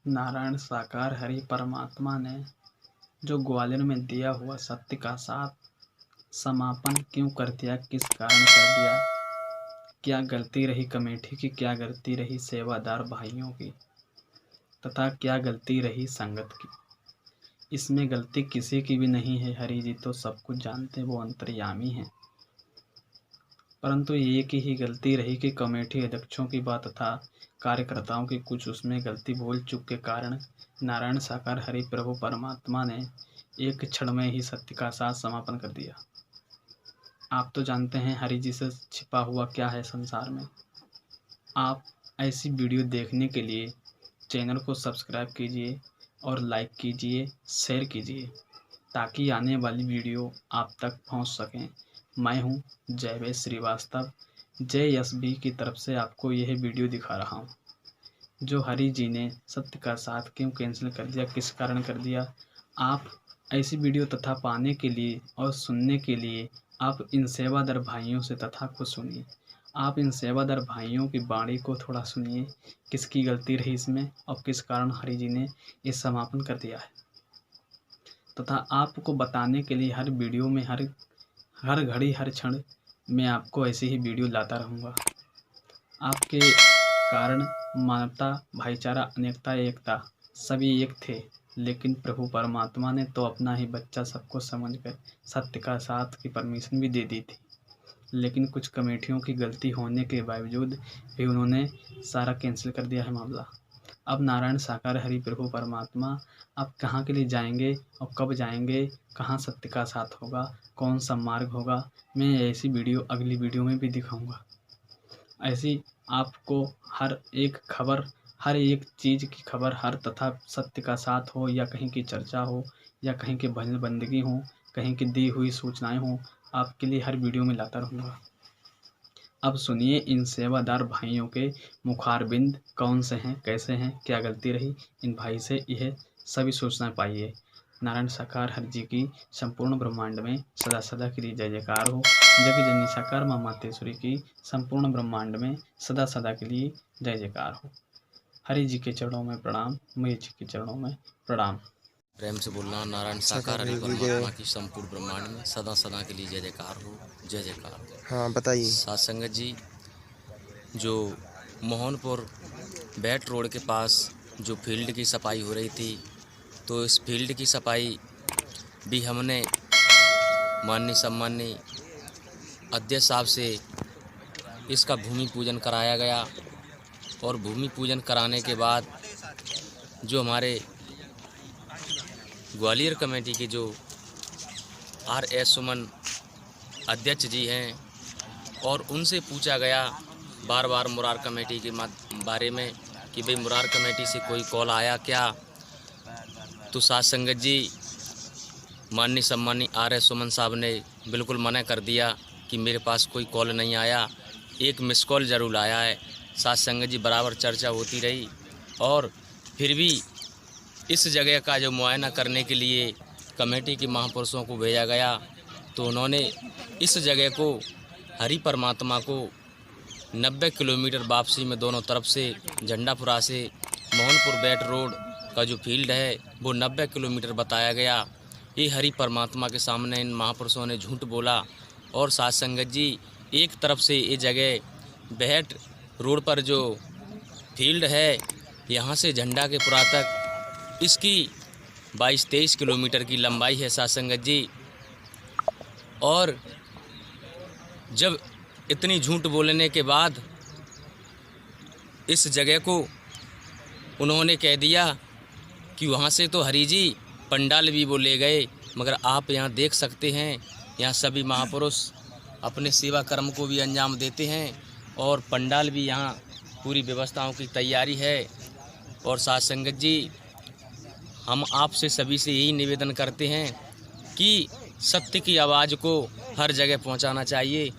नारायण साकार हरि परमात्मा ने जो ग्वालियर में दिया हुआ सत्य का साथ समापन क्यों कर दिया, किस कारण कर दिया, क्या गलती रही कमेटी की, क्या गलती रही सेवादार भाइयों की, तथा क्या गलती रही संगत की। इसमें गलती किसी की भी नहीं है। हरि जी तो सब कुछ जानते, वो अंतर्यामी हैं। परंतु एक ही गलती रही कि कमेटी अध्यक्षों की बात तथा कार्यकर्ताओं की कुछ उसमें गलती भूल चूक के कारण नारायण साकार हरि प्रभु परमात्मा ने एक क्षण में ही सत्य का साथ समापन कर दिया। आप तो जानते हैं हरि जी से छिपा हुआ क्या है संसार में। आप ऐसी वीडियो देखने के लिए चैनल को सब्सक्राइब कीजिए और लाइक कीजिए, शेयर कीजिए, ताकि आने वाली वीडियो आप तक पहुंच सकें। मैं हूं जयवेश श्रीवास्तव, JSB की तरफ से आपको यह वीडियो दिखा रहा हूं। जो हरि जी ने सत्य का साथ क्यों कैंसिल कर दिया, किस कारण कर दिया। आप ऐसी वीडियो तथा पाने के लिए और सुनने के लिए आप इन सेवादार भाइयों से तथा को सुनिए। आप इन सेवादार भाइयों की वाणी को थोड़ा सुनिए, किसकी गलती रही इसमें और किस कारण हरि जी ने ये समापन कर दिया है। तथा आपको बताने के लिए हर वीडियो में हर घड़ी हर क्षण मैं आपको ऐसे ही वीडियो लाता रहूँगा। आपके कारण मानवता, भाईचारा, अनेकता, एकता सभी एक थे, लेकिन प्रभु परमात्मा ने तो अपना ही बच्चा सबको समझकर सत्य का साथ की परमिशन भी दे दी थी। लेकिन कुछ कमेटियों की गलती होने के बावजूद भी उन्होंने सारा कैंसिल कर दिया है मामला। अब नारायण साकार हरि प्रभु परमात्मा अब कहाँ के लिए जाएंगे और कब जाएंगे, कहाँ सत्य का साथ होगा, कौन सा मार्ग होगा, मैं ऐसी वीडियो अगली वीडियो में भी दिखाऊंगा। ऐसी आपको हर एक खबर, हर एक चीज़ की खबर, हर तथा सत्य का साथ हो या कहीं की चर्चा हो या कहीं के भजन बंदगी हो, कहीं की दी हुई सूचनाएं हो, आपके लिए हर वीडियो में लाता रहूँगा। अब सुनिए इन सेवादार भाइयों के मुखारबिंद कौन से हैं, कैसे हैं, क्या गलती रही। इन भाई से यह सभी सूचनाएं पाइए। नारायण साकार हरि जी की संपूर्ण ब्रह्मांड में सदा सदा के लिए जय जयकार हो। जगत जननी साकार माँ मातेश्वरी की संपूर्ण ब्रह्मांड में सदा सदा के लिए जय जयकार हो। हरि जी के चरणों में प्रणाम, मई जी के चरणों में प्रणाम। प्रेम से बोलना नारायण साकार हरि परमात्मा की संपूर्ण ब्रह्मांड में सदा सदा के लिए जय जयकार हो, जय जयकार हो। हाँ बताइए। साथ संगत जी, जो मोहनपुर बैट रोड के पास जो फील्ड की सफाई हो रही थी, तो इस फील्ड की सफाई भी हमने माननीय सम्माननीय अध्यक्ष साहब से इसका भूमि पूजन कराया गया। और भूमि पूजन कराने के बाद जो हमारे ग्वालियर कमेटी के जो RS सुमन अध्यक्ष जी हैं, और उनसे पूछा गया बार बार मुरार कमेटी के बारे में कि भाई मुरार कमेटी से कोई कॉल आया क्या। तो साथ संगत जी, माननीय सम्माननीय RS सुमन साहब ने बिल्कुल मना कर दिया कि मेरे पास कोई कॉल नहीं आया, एक मिस कॉल ज़रूर आया है। साथ संगत जी, बराबर चर्चा होती रही और फिर भी इस जगह का जो मुआयना करने के लिए कमेटी के महापुरुषों को भेजा गया, तो उन्होंने इस जगह को हरि परमात्मा को 90 किलोमीटर वापसी में दोनों तरफ से झंडापुरा से मोहनपुर बैट रोड का जो फील्ड है वो 90 किलोमीटर बताया गया। ये हरि परमात्मा के सामने इन महापुरुषों ने झूठ बोला। और साथ संगत जी, एक तरफ से ये जगह बैट रोड पर जो फील्ड है, यहाँ से झंडा के पुरा तक इसकी 22-23 किलोमीटर की लंबाई है साथ संगत जी। और जब इतनी झूठ बोलने के बाद इस जगह को उन्होंने कह दिया कि वहाँ से तो हरि जी पंडाल भी वो ले गए, मगर आप यहाँ देख सकते हैं यहाँ सभी महापुरुष अपने सेवा कर्म को भी अंजाम देते हैं और पंडाल भी यहाँ पूरी व्यवस्थाओं की तैयारी है। और साथ संगत जी, हम आपसे सभी से यही निवेदन करते हैं कि सत्य की आवाज़ को हर जगह पहुंचाना चाहिए,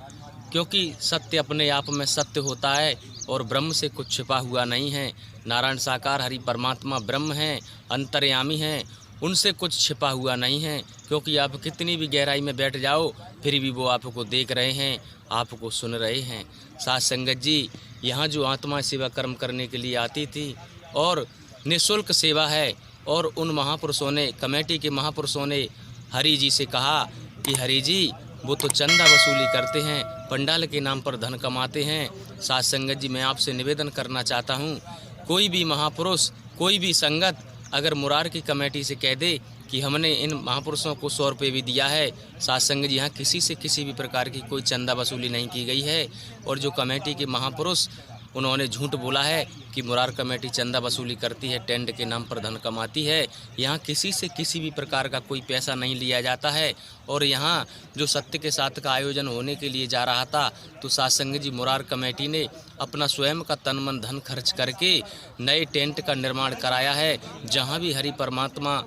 क्योंकि सत्य अपने आप में सत्य होता है और ब्रह्म से कुछ छिपा हुआ नहीं है। नारायण साकार हरि परमात्मा ब्रह्म हैं, अंतर्यामी हैं, उनसे कुछ छिपा हुआ नहीं है। क्योंकि आप कितनी भी गहराई में बैठ जाओ फिर भी वो आपको देख रहे हैं, आपको सुन रहे हैं। साथ संगत जी, यहाँ जो आत्मा सेवा कर्म करने के लिए आती थी और निःशुल्क सेवा है। और उन महापुरुषों ने, कमेटी के महापुरुषों ने हरि जी से कहा कि हरि जी वो तो चंदा वसूली करते हैं, पंडाल के नाम पर धन कमाते हैं। साध संगत जी, मैं आपसे निवेदन करना चाहता हूँ, कोई भी महापुरुष, कोई भी संगत अगर मुरार की कमेटी से कह दे कि हमने इन महापुरुषों को 100 रुपये भी दिया है, साध संगत जी, यहाँ किसी से किसी भी प्रकार की कोई चंदा वसूली नहीं की गई है। और जो कमेटी के महापुरुष, उन्होंने झूठ बोला है कि मुरार कमेटी चंदा वसूली करती है, टेंट के नाम पर धन कमाती है। यहाँ किसी से किसी भी प्रकार का कोई पैसा नहीं लिया जाता है। और यहाँ जो सत्य के साथ का आयोजन होने के लिए जा रहा था, तो साध संगत जी, मुरार कमेटी ने अपना स्वयं का तन मन धन खर्च करके नए टेंट का निर्माण कराया है। जहाँ भी हरि परमात्मा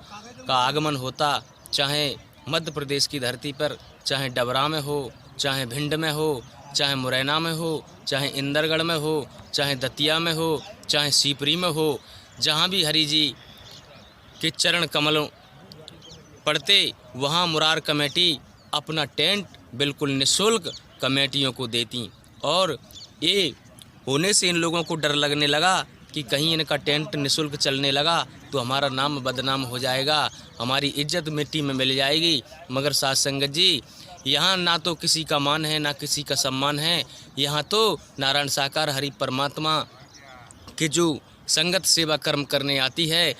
का आगमन होता, चाहे मध्य प्रदेश की धरती पर, चाहे डबरा में हो, चाहे भिंड में हो, चाहे मुरैना में हो, चाहे इंदरगढ़ में हो, चाहे दतिया में हो, चाहे सीपरी में हो, जहाँ भी हरि जी के चरण कमलों पड़ते, वहाँ मुरार कमेटी अपना टेंट बिल्कुल निःशुल्क कमेटियों को देती। और ये होने से इन लोगों को डर लगने लगा कि कहीं इनका टेंट निःशुल्क चलने लगा तो हमारा नाम बदनाम हो जाएगा, हमारी इज्जत मिट्टी में मिल जाएगी। मगर साध संगत जी, यहाँ ना तो किसी का मान है, ना किसी का सम्मान है। यहाँ तो नारायण साकार हरि परमात्मा के जो संगत सेवा कर्म करने आती है,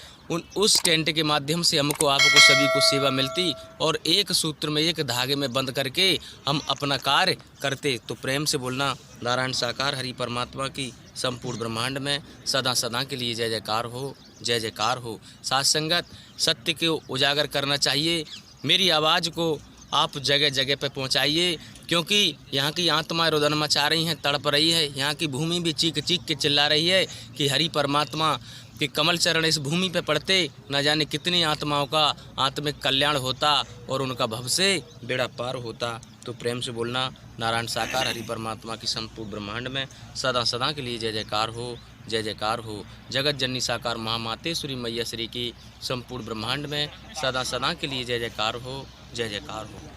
उस टेंट के माध्यम से हमको, आपको सभी को सेवा मिलती और एक सूत्र में, एक धागे में बंध करके हम अपना कार्य करते। तो प्रेम से बोलना, नारायण साकार हरि परमात्मा की संपूर्ण ब्रह्मांड में सदा सदा के लिए जय जयकार हो, जय जयकार हो। साध संगत, सत्य को उजागर करना चाहिए। मेरी आवाज़ को आप जगह जगह पे पहुंचाइए, क्योंकि यहाँ की आत्मा रुदन मचा रही हैं, तड़प रही है। यहाँ की भूमि भी चीख चीख के चिल्ला रही है कि हरि परमात्मा के कमल चरण इस भूमि पे पड़ते न जाने कितनी आत्माओं का आत्मिक कल्याण होता और उनका भव से बेड़ा पार होता। तो प्रेम से बोलना, नारायण साकार हरि परमात्मा की संपूर्ण ब्रह्मांड में सदा सदा के लिए जय जयकार हो, जय जयकार हो। जगत जननी साकार महामातेश्वरी मैया श्री की संपूर्ण ब्रह्मांड में सदा सदा के लिए जय जयकार हो, जय जयकार हो।